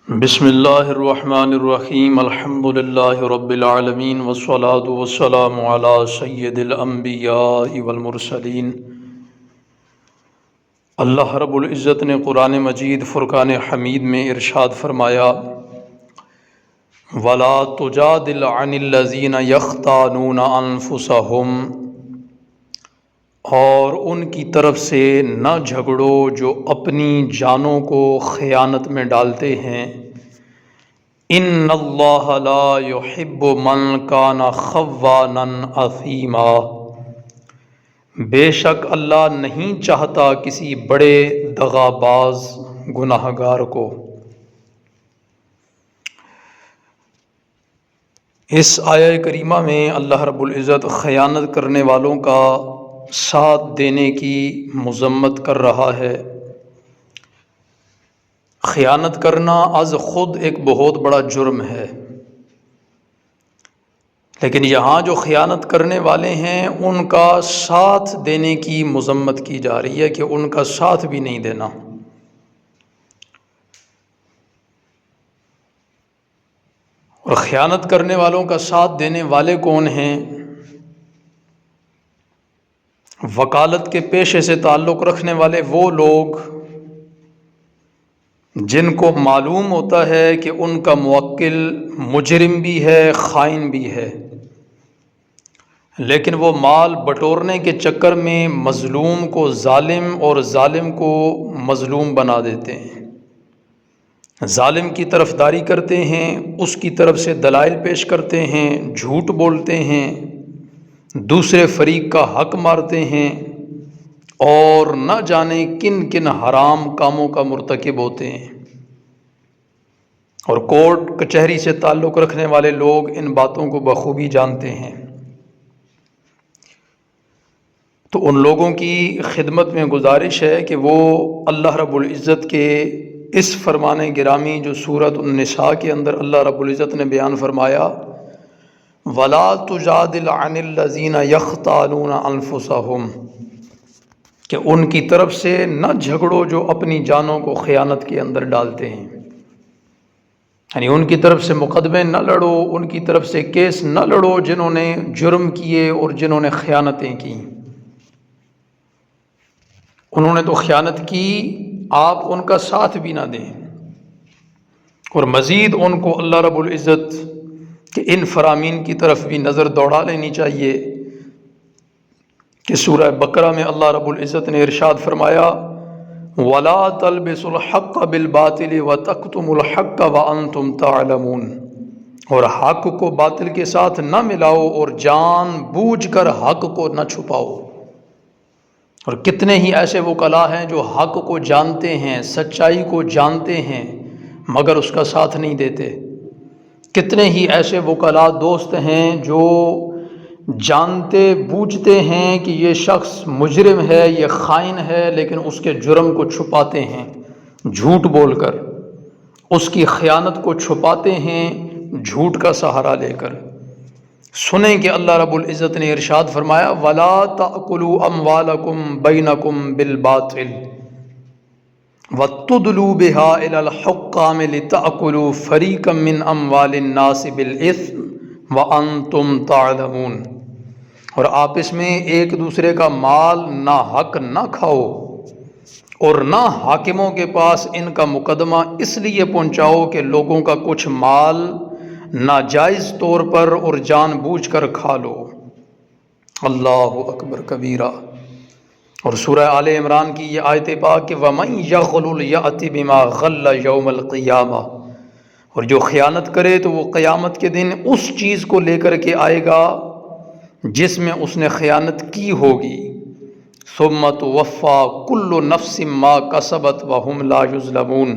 بسم اللہ الرحمن الرحیم الحمد للہ رب العالمین والصلاة والسلام علی سید الانبیاء والمرسلین۔ اللہ رب العزت نے قرآن مجید فرقان حمید میں ارشاد فرمایا، وَلَا تُجَادِلْ عَنِ الَّذِينَ يَخْتَانُونَ أَنفُسَهُمْ، اور ان کی طرف سے نہ جھگڑو جو اپنی جانوں کو خیانت میں ڈالتے ہیں۔ ان اللہ لا يحب من کان خوانا اثیما، بے شک اللہ نہیں چاہتا کسی بڑے دغاباز گناہ گار کو۔ اس آیہ کریمہ میں اللہ رب العزت خیانت کرنے والوں کا ساتھ دینے کی مذمت کر رہا ہے۔ خیانت کرنا از خود ایک بہت بڑا جرم ہے، لیکن یہاں جو خیانت کرنے والے ہیں ان کا ساتھ دینے کی مذمت کی جا رہی ہے کہ ان کا ساتھ بھی نہیں دینا۔ اور خیانت کرنے والوں کا ساتھ دینے والے کون ہیں؟ وکالت کے پیشے سے تعلق رکھنے والے وہ لوگ جن کو معلوم ہوتا ہے کہ ان کا موکل مجرم بھی ہے، خائن بھی ہے، لیکن وہ مال بٹورنے کے چکر میں مظلوم کو ظالم اور ظالم کو مظلوم بنا دیتے ہیں، ظالم کی طرفداری کرتے ہیں، اس کی طرف سے دلائل پیش کرتے ہیں، جھوٹ بولتے ہیں، دوسرے فریق کا حق مارتے ہیں، اور نہ جانے کن کن حرام کاموں کا مرتکب ہوتے ہیں۔ اور کورٹ کچہری سے تعلق رکھنے والے لوگ ان باتوں کو بخوبی جانتے ہیں۔ تو ان لوگوں کی خدمت میں گزارش ہے کہ وہ اللہ رب العزت کے اس فرمان گرامی جو سورۃ النساء کے اندر اللہ رب العزت نے بیان فرمایا، وَلَا تُجَادِلْ عَنِ الَّذِينَ يَخْتَانُونَ أَنفُسَهُمْ، کہ ان کی طرف سے نہ جھگڑو جو اپنی جانوں کو خیانت کے اندر ڈالتے ہیں، یعنی ان کی طرف سے مقدمے نہ لڑو، ان کی طرف سے کیس نہ لڑو جنہوں نے جرم کیے اور جنہوں نے خیانتیں کی۔ انہوں نے تو خیانت کی، آپ ان کا ساتھ بھی نہ دیں۔ اور مزید ان کو اللہ رب العزت کہ ان فرامین کی طرف بھی نظر دوڑا لینی چاہیے کہ سورہ بقرہ میں اللہ رب العزت نے ارشاد فرمایا، وَلَا تَلْبِسُوا الْحَقَّ بِالْبَاطِلِ وَتَكْتُمُوا الْحَقَّ وَأَنْتُمْ تَعْلَمُونَ، اور حق کو باطل کے ساتھ نہ ملاؤ اور جان بوجھ کر حق کو نہ چھپاؤ۔ اور کتنے ہی ایسے وکلاء ہیں جو حق کو جانتے ہیں، سچائی کو جانتے ہیں، مگر اس کا ساتھ نہیں دیتے۔ کتنے ہی ایسے وکلاء دوست ہیں جو جانتے بوجھتے ہیں کہ یہ شخص مجرم ہے، یہ خائن ہے، لیکن اس کے جرم کو چھپاتے ہیں جھوٹ بول کر، اس کی خیانت کو چھپاتے ہیں جھوٹ کا سہارا لے کر۔ سنیں کہ اللہ رب العزت نے ارشاد فرمایا، وَلَا تَأْكُلُوا أَمْوَالَكُمْ بَيْنَكُمْ بِالْبَاطِلِ وَتُدْلُوا بِهَا إِلَى الْحُكَّامِ لِتَأْكُلُوا فَرِيقًا مِّنْ أَمْوَالِ النَّاسِ بِالْإِثْمِ وَأَنْتُمْ تَعْلَمُونَ، اور آپس میں ایک دوسرے کا مال ناحق نہ کھاؤ، اور نہ حاکموں کے پاس ان کا مقدمہ اس لیے پہنچاؤ کہ لوگوں کا کچھ مال ناجائز طور پر اور جان بوجھ کر کھا لو۔ اللہ اکبر کبیرہ۔ اور سورہ آل عمران کی یہ آیت پاک کہ وَمَن يَغْلُلْ يَأْتِ بِمَا غَلَّ يَوْمَ الْقِيَامَةِ، اور جو خیانت کرے تو وہ قیامت کے دن اس چیز کو لے کر کے آئے گا جس میں اس نے خیانت کی ہوگی۔ ثُمَّ تُوَفَّى كُلُّ نَفْسٍ مَّا كَسَبَتْ وَهُمْ لَا يُظْلَمُونَ،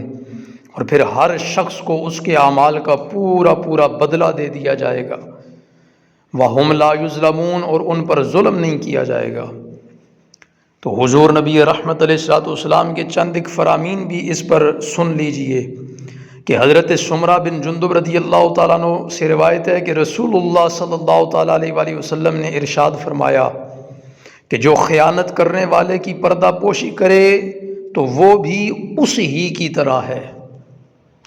اور پھر ہر شخص کو اس کے اعمال کا پورا پورا بدلہ دے دیا جائے گا۔ وَهُمْ لَا يُظْلَمُونَ، اور ان پر ظلم نہیں کیا جائے گا۔ تو حضور نبی رحمت علیہ الصلوۃ والسلام کے چند ایک فرامین بھی اس پر سن لیجئے کہ حضرت سمرہ بن جندب رضی اللہ تعالیٰ عنہ سے روایت ہے کہ رسول اللہ صلی اللہ تعالیٰ علیہ وآلہ وسلم نے ارشاد فرمایا کہ جو خیانت کرنے والے کی پردہ پوشی کرے تو وہ بھی اس ہی کی طرح ہے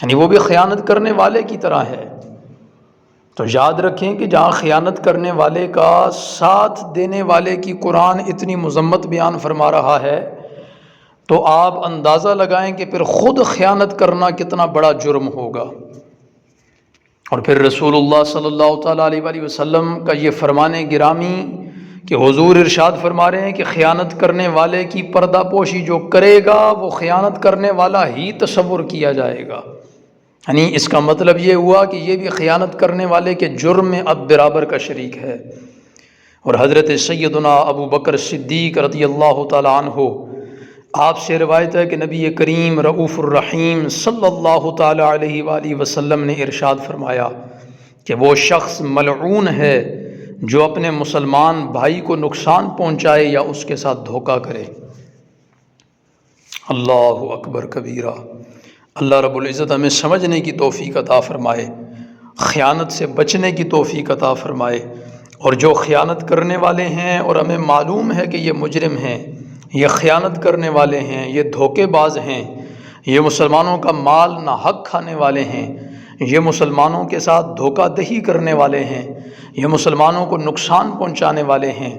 یعنی وہ بھی خیانت کرنے والے کی طرح ہے۔ تو یاد رکھیں کہ جہاں خیانت کرنے والے کا ساتھ دینے والے کی قرآن اتنی مذمت بیان فرما رہا ہے، تو آپ اندازہ لگائیں کہ پھر خود خیانت کرنا کتنا بڑا جرم ہوگا۔ اور پھر رسول اللہ صلی اللہ تعالیٰ علیہ وآلہ وسلم کا یہ فرمان گرامی کہ حضور ارشاد فرما رہے ہیں کہ خیانت کرنے والے کی پردہ پوشی جو کرے گا وہ خیانت کرنے والا ہی تصور کیا جائے گا۔ یعنی اس کا مطلب یہ ہوا کہ یہ بھی خیانت کرنے والے کے جرم میں اب برابر کا شریک ہے۔ اور حضرت سیدنا ابو بکر صدیق رضی اللہ تعالیٰ عنہ، آپ سے روایت ہے کہ نبی کریم رؤوف الرحیم صلی اللہ تعالیٰ علیہ وآلہ وسلم نے ارشاد فرمایا کہ وہ شخص ملعون ہے جو اپنے مسلمان بھائی کو نقصان پہنچائے یا اس کے ساتھ دھوکہ کرے۔ اللہ اکبر کبیرہ۔ اللہ رب العزت ہمیں سمجھنے کی توفیق عطا فرمائے، خیانت سے بچنے کی توفیق عطا فرمائے۔ اور جو خیانت کرنے والے ہیں اور ہمیں معلوم ہے کہ یہ مجرم ہیں، یہ خیانت کرنے والے ہیں، یہ دھوکے باز ہیں، یہ مسلمانوں کا مال ناحق کھانے والے ہیں، یہ مسلمانوں کے ساتھ دھوکہ دہی کرنے والے ہیں، یہ مسلمانوں کو نقصان پہنچانے والے ہیں،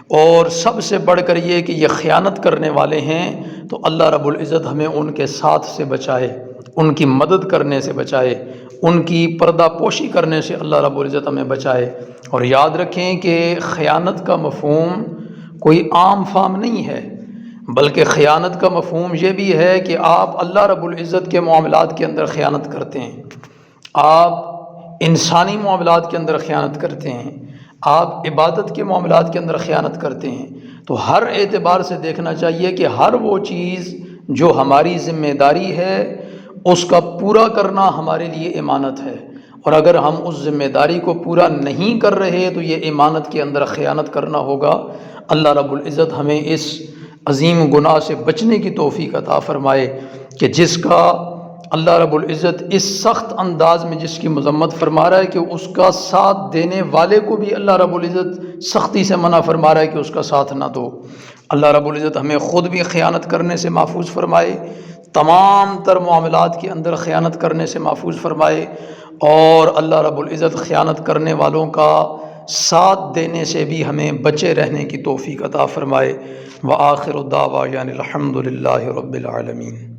اور سب سے بڑھ کر یہ کہ یہ خیانت کرنے والے ہیں، تو اللہ رب العزت ہمیں ان کے ساتھ سے بچائے، ان کی مدد کرنے سے بچائے، ان کی پردہ پوشی کرنے سے اللہ رب العزت ہمیں بچائے۔ اور یاد رکھیں کہ خیانت کا مفہوم کوئی عام فام نہیں ہے، بلکہ خیانت کا مفہوم یہ بھی ہے کہ آپ اللہ رب العزت کے معاملات کے اندر خیانت کرتے ہیں، آپ انسانی معاملات کے اندر خیانت کرتے ہیں، آپ عبادت کے معاملات کے اندر خیانت کرتے ہیں۔ تو ہر اعتبار سے دیکھنا چاہیے کہ ہر وہ چیز جو ہماری ذمہ داری ہے اس کا پورا کرنا ہمارے لیے امانت ہے، اور اگر ہم اس ذمہ داری کو پورا نہیں کر رہے تو یہ امانت کے اندر خیانت کرنا ہوگا۔ اللہ رب العزت ہمیں اس عظیم گناہ سے بچنے کی توفیق عطا فرمائے کہ جس کا اللہ رب العزت اس سخت انداز میں جس کی مذمت فرما رہا ہے کہ اس کا ساتھ دینے والے کو بھی اللہ رب العزت سختی سے منع فرما رہا ہے کہ اس کا ساتھ نہ دو۔ اللہ رب العزت ہمیں خود بھی خیانت کرنے سے محفوظ فرمائے، تمام تر معاملات کے اندر خیانت کرنے سے محفوظ فرمائے، اور اللہ رب العزت خیانت کرنے والوں کا ساتھ دینے سے بھی ہمیں بچے رہنے کی توفیق عطا فرمائے۔ وآخر الدعوٰ یعنی الحمد للہ رب العالمین۔